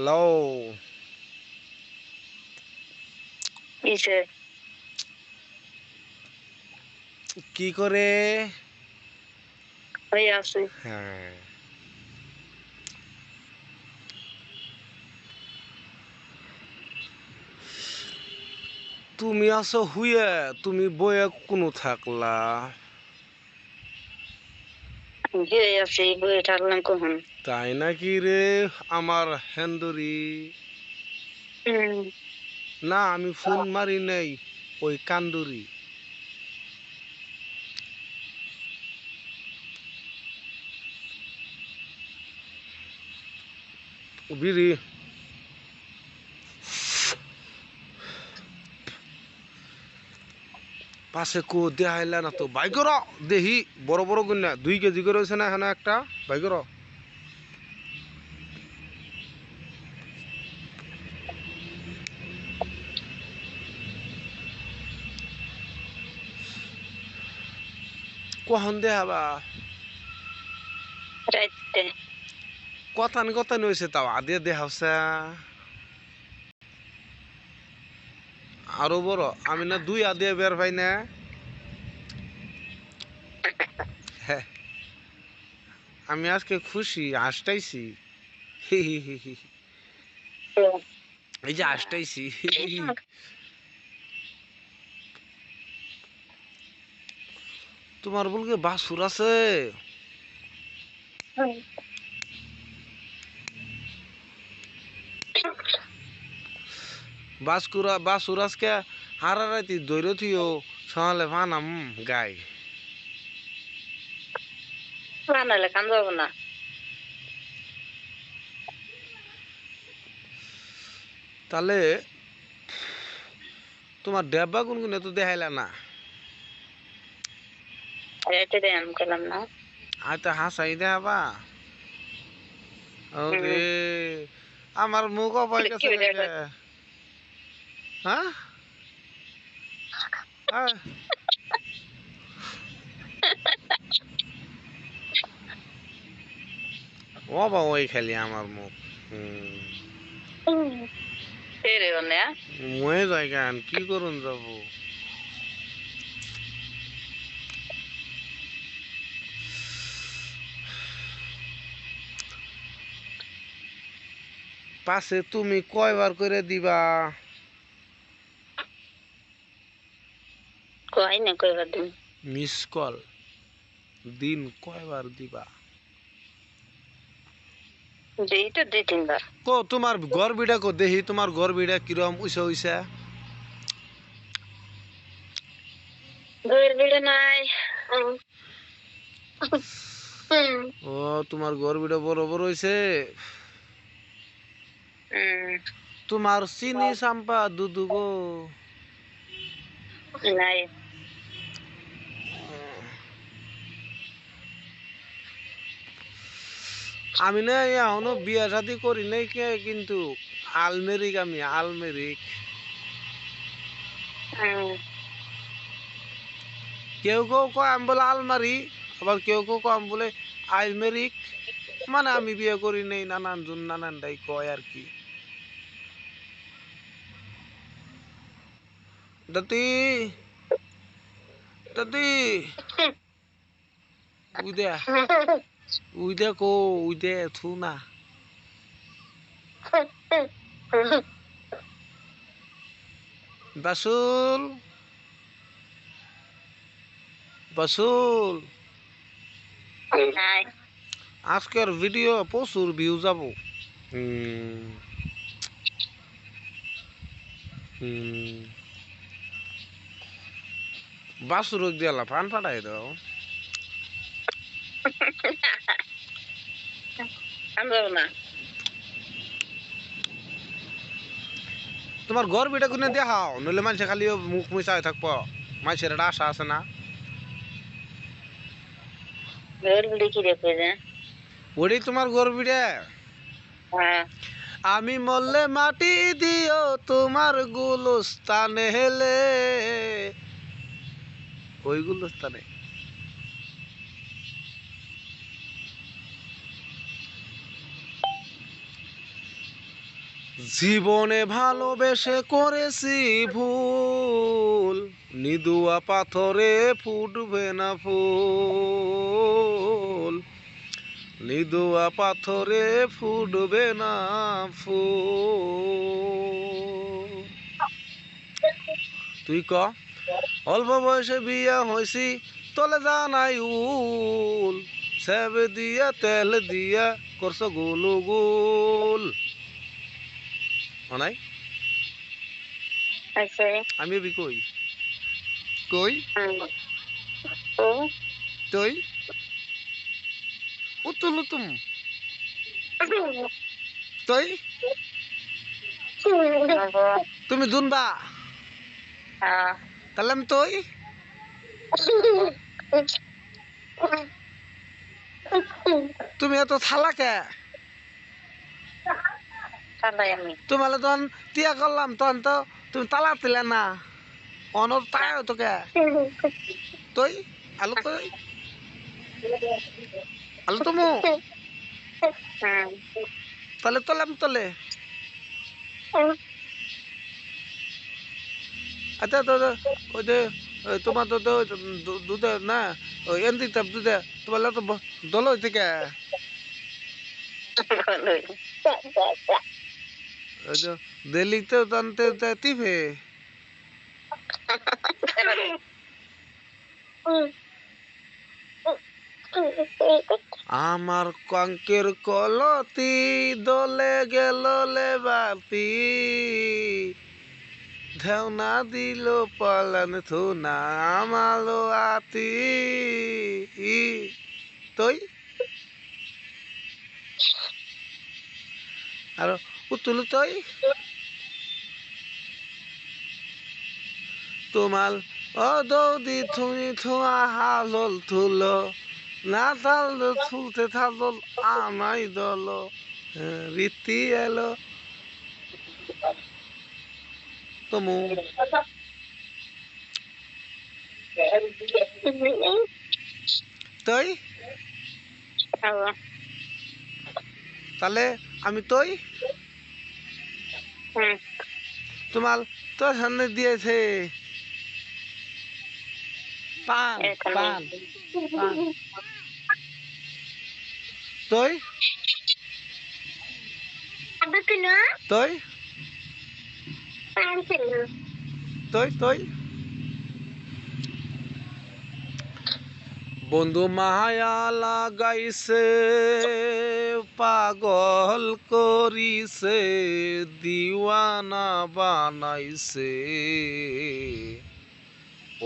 Hello. কিসে? কি করে? ওই আছি। হ্যাঁ। তুমি আছো হুয়ে, তুমি বয়ে কোনো থাকলা? গিয়ে আছি, বয়ে থাকলাম কখন? তাই নাকি রে আমার হেন্দুরি? হুম। না আমি ফোন মারি নাই, ওই কান্দুরি। বিড়ি পাশে কো দেখাইলা না তো, বাই কর দেহি। বড় বড় গুন্না 2 কেজি করে হয়েছে না এখানে একটা, বাই কর। কখন দেখাবা? রাইতে। কথানি কথানি হয়েছে তাও আদে দেখাওছে। আরো বড় আমি না 2 আদে বের পাই না। হ্যাঁ, আমি আজকে খুশি, হাসতাইছি। হি হি হি হি। এই যে হাসতাইছি। তোমার বলকে বাসুর আছে? বাসুর আজকে হারা রাতি দৈর থিও সকালে ফানাম গাই। বানালে কাম যাবো না। তাহলে তোমার ডেব্বা কোন কোন তো দেখাইলা না? রাইতে দেন করলাম না। আর তো হাসাই দেখাবা। ওরে আমার মুখ অপায় দেখি গেছে বেটা। নাকি? হ্যাঁ হ্যাঁ। ও বা ওই খালি আমার মুখ। ফেরে বনে। ময়ে যায় গান কি করুন যাব। পাশে তুমি কয়বার করে দিবা? কই না কইবার দিন। মিস কল দিন কয়বার দিবা? দেই তো 2-3 বার। কো তোমার ঘর বিড়া কো দেহি, তোমার ঘর বিড়া কিরম উইসা উইসা? দইয়ের ভিড়ে নাই। ও তোমার ঘর বিড়া বড় বড় হইছে। তোমার চিনি চাম্পা দুদু গো? নাই। আমি না এখনো বিয়া শাদি করি নাই কিন্তু আলমেরিক, আমি আলমেরিক। কেউ কেউ কয় আমি বলে আলমারি, আবার কেউ কেউ কয় আমি বলে আলমেরিক। মানে আমি বিয়ে করি নাই, নানান জন নানানটাই কয় আর কি। দাদি দাদি উইদে উইদে কো উইদে থু না। বাসুল বাসুল নাই। আজকের ভিডিও প্রচুর ভিউ যাব। বাসুর দিয়ালা ফান ফাটাই দাও। কাম যাবো না। তোমার ঘর বিটা কোনে দেখাও, নইলে মানুষে খালি মুখ মুছাই থাকবো। মানুষের একটা আশা আছে না? দইয়ের ভিড়ে কি দেখবে যে? ওটাই তোমার ঘর বিটা। হ্যাঁ। আমি মরলে মাটি দিও তোমার গুলস্তানে হেলে, ওই গুলস্তানে। জীবনে ভালোবেসে করেছি ভুল, নিদুয়া পাথরে ফুটবে না ফুল, নিদুয়া পাথরে ফুটবে না ফুল। তুই ক, অল্প বয়সে বিয়া হয়েছি তলে জানাই উল, সেব দিয়া তেল দিয়া করছো গুলু গুল। নাই আছে আমি বি কই কই ও তুই উতুল উতুম তুই তুমি দুনবা তাহলে আমি তুই তুমি এত থালা কে চালাই আমি তোমালে তখন টিয়া করলাম তখন তো তুমি তালা দিলে না অনর তাই তো কে তুই আলু তুই আলু তুমি তাহলে তোলে আমি তোলে আচ্ছা তো ওই যে তোমার তো দুধে না ওই এন দিতাম দুধে তোমার তো দল হইতে কে ওই যে দিল্লিতে জানতে টিভে আমার কঙ্কের কলতি দলে গেল লেবাতি, ঢেউনা দিল পালান থুনা আমালো আতি তুই আর উতুল তুই তোমাল ও দৌদি থুনি থুয়া হালল থুলো না থাল থুলতে থাল আমাই দল রীতি এলো তমু তুই তাহলে আমি তুই তোমার তোর সামনে দিয়েছে পান পান পান তুই তুই তুই তুই বন্ধু মায়া লাগাইছে পাগল করিছে দিওয়ানা বানাইছে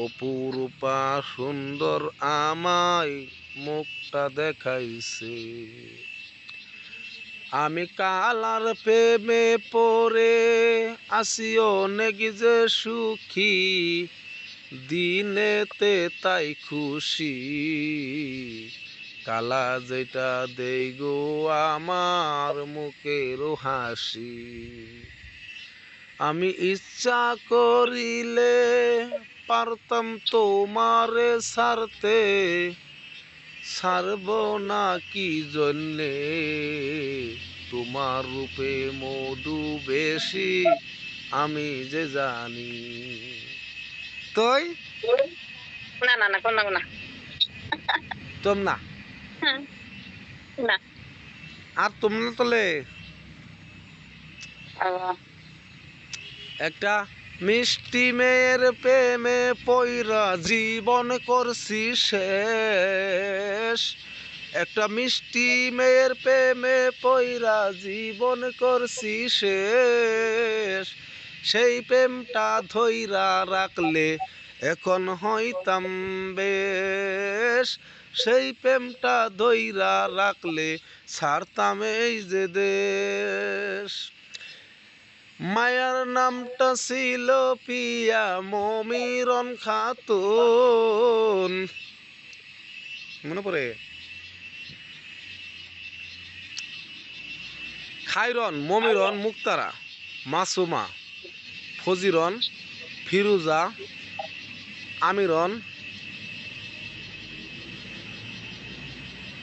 অপূর্বা সুন্দর আমায় মুখটা দেখাইছে আমি কালার প্রেমে পড়ে আসি অনেক যে সুখী দিনেতে তাই খুশি কালা যেটা দেই গো আমার মুখের হাসি আমি ইচ্ছা করিলে পারতাম তোমারে ছাড়তে ছাড়ব না কি জন্যে তোমার রূপে মধু বেশি আমি যে জানি তুই না না না কোন না তোম না না আর তোমরা তোলে একটা মিষ্টি মেয়ের প্রেমে পইরা জীবন করছি শেষ একটা মিষ্টি মেয়ের প্রেমে পইরা জীবন করছি শেষ সেই প্রেমটা ধইরা রাখলে এখন হইতাম বেশ সেই প্রেমটা ধইরা রাখলে ছাড়তাম এই যে দেশ মায়ার নামটা ছিল পিয়া মমিরন খাতুন মনে পড়ে খাইরন মমিরন মুক্তারা মাসুমা ফজিরন ফিরুজা আমিরন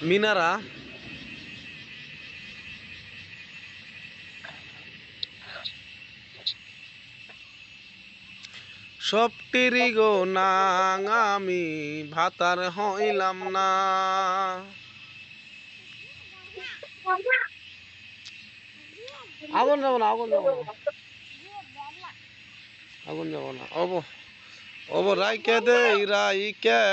মিনারা সবটিরি গো নাং আমি ভাতার হইলাম না। আগুন যাব না, আগুন যাব না, আগুন যাব না। Of of রাইকে they রাইকে